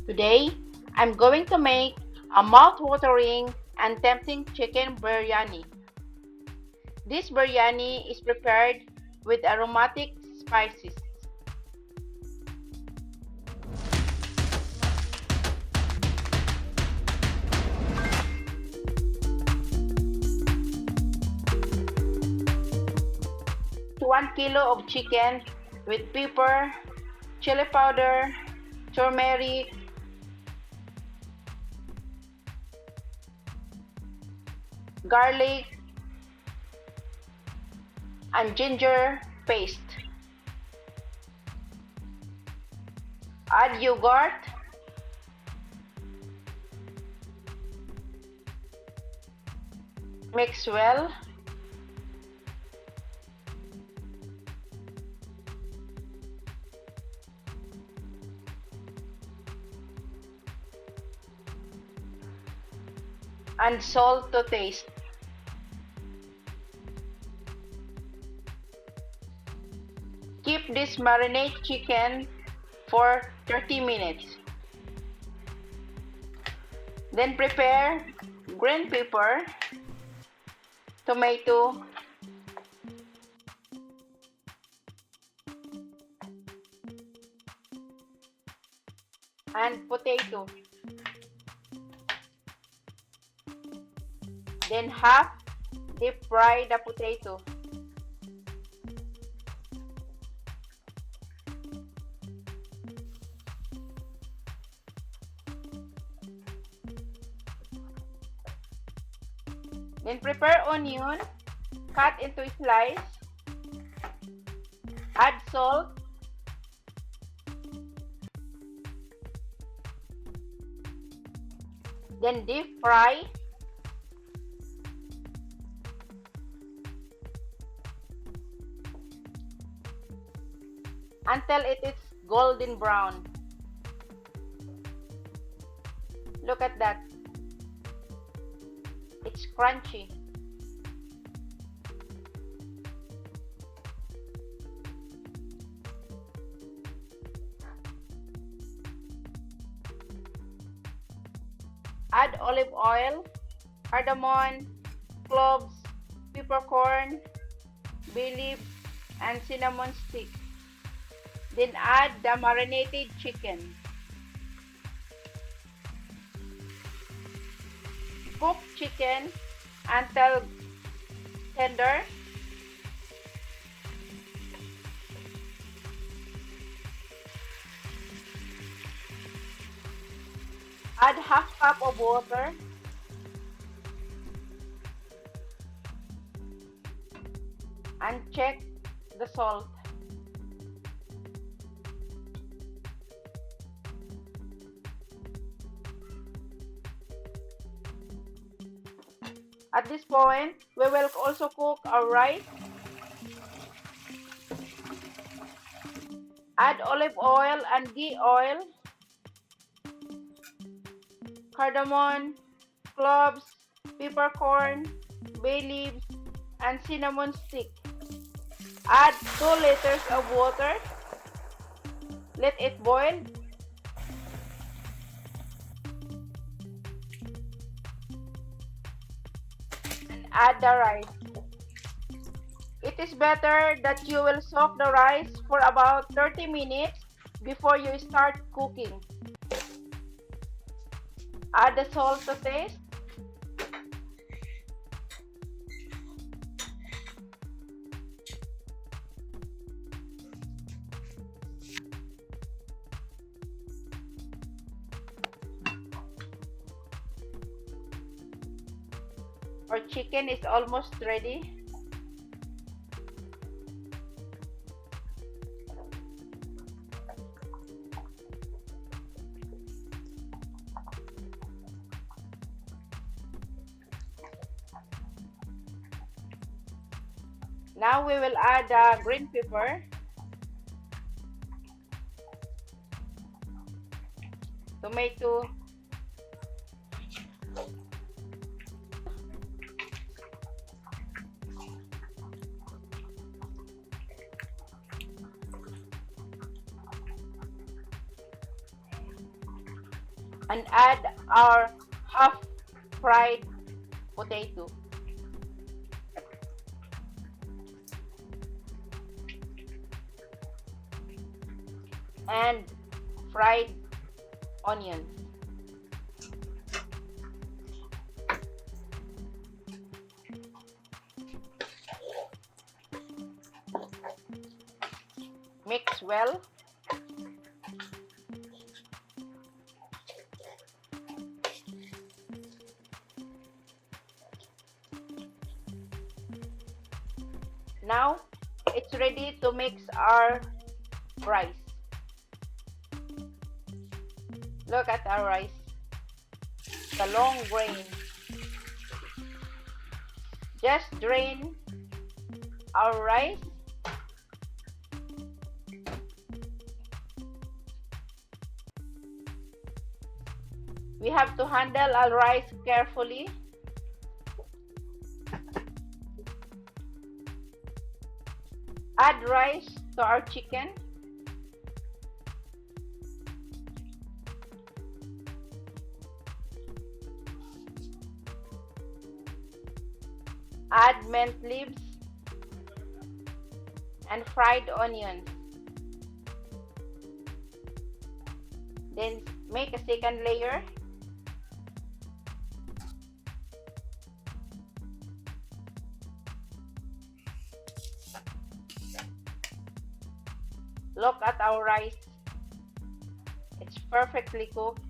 Today, I'm going to make a mouth-watering and tempting chicken biryani. This biryani is prepared with aromatic spices. To 1 kilo of chicken with pepper, chili powder, turmeric, garlic, and ginger paste. Add yogurt, mix well, and salt to taste. Keep this marinade chicken for 30 minutes. Then prepare green pepper, tomato, and potato. Then half deep fry the potato. Then prepare onion, cut into slice, add salt, then deep fry, until it is golden brown. Look at that. It's crunchy. Add olive oil, cardamom, cloves, peppercorn, bay leaf, and cinnamon stick. Then add the marinated chicken. Cook chicken until tender. Add half cup of water. And check the salt. At this point, we will also cook our rice. Add olive oil and ghee oil, cardamom, cloves, peppercorn, bay leaves, and cinnamon stick. Add 2 liters of water. Let it boil. And add the rice. It is better that you will soak the rice for about 30 minutes before you start cooking. Add the salt to taste. Our chicken is almost ready. Now we will add the green pepper, tomato, and add our half fried potato and fried onions. Mix well. Now it's ready to mix our rice. Look at our rice, the long grain. Just drain our rice we have to handle our rice carefully. Add rice to our chicken. Add mint leaves and fried onions. Then make a second layer. Look at our rice. It's perfectly cooked.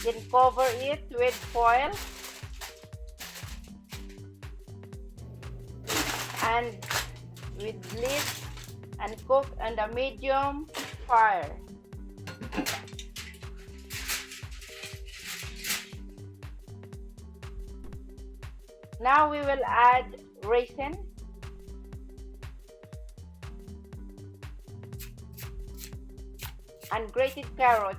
Then cover it with foil and with lid and cook on the medium fire. Now we will add raisin and grated carrots.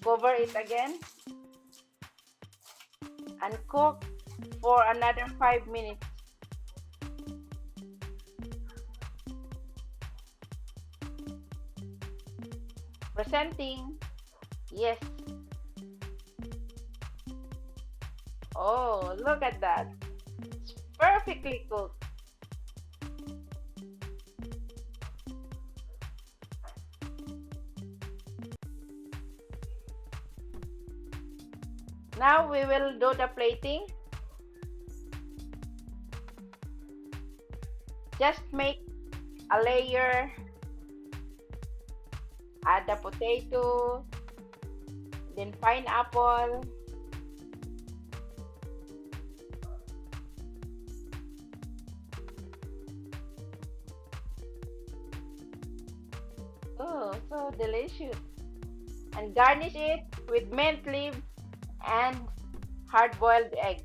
Cover it again and cook for another 5 minutes. Presenting. Yes. Oh, look at that. It's perfectly cooked. Now we will do the plating. Just make a layer. Add the potato, then pineapple, oh, so delicious, and garnish it with mint leaves and hard-boiled egg.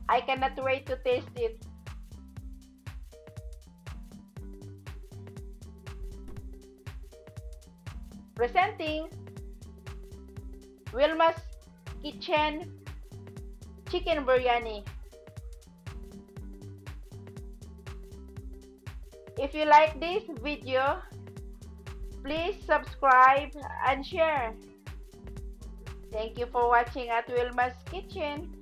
I cannot wait to taste it. Presenting Wilma's Kitchen Chicken Biryani. If you like this video, please subscribe and share. Thank you for watching at Wilma's Kitchen.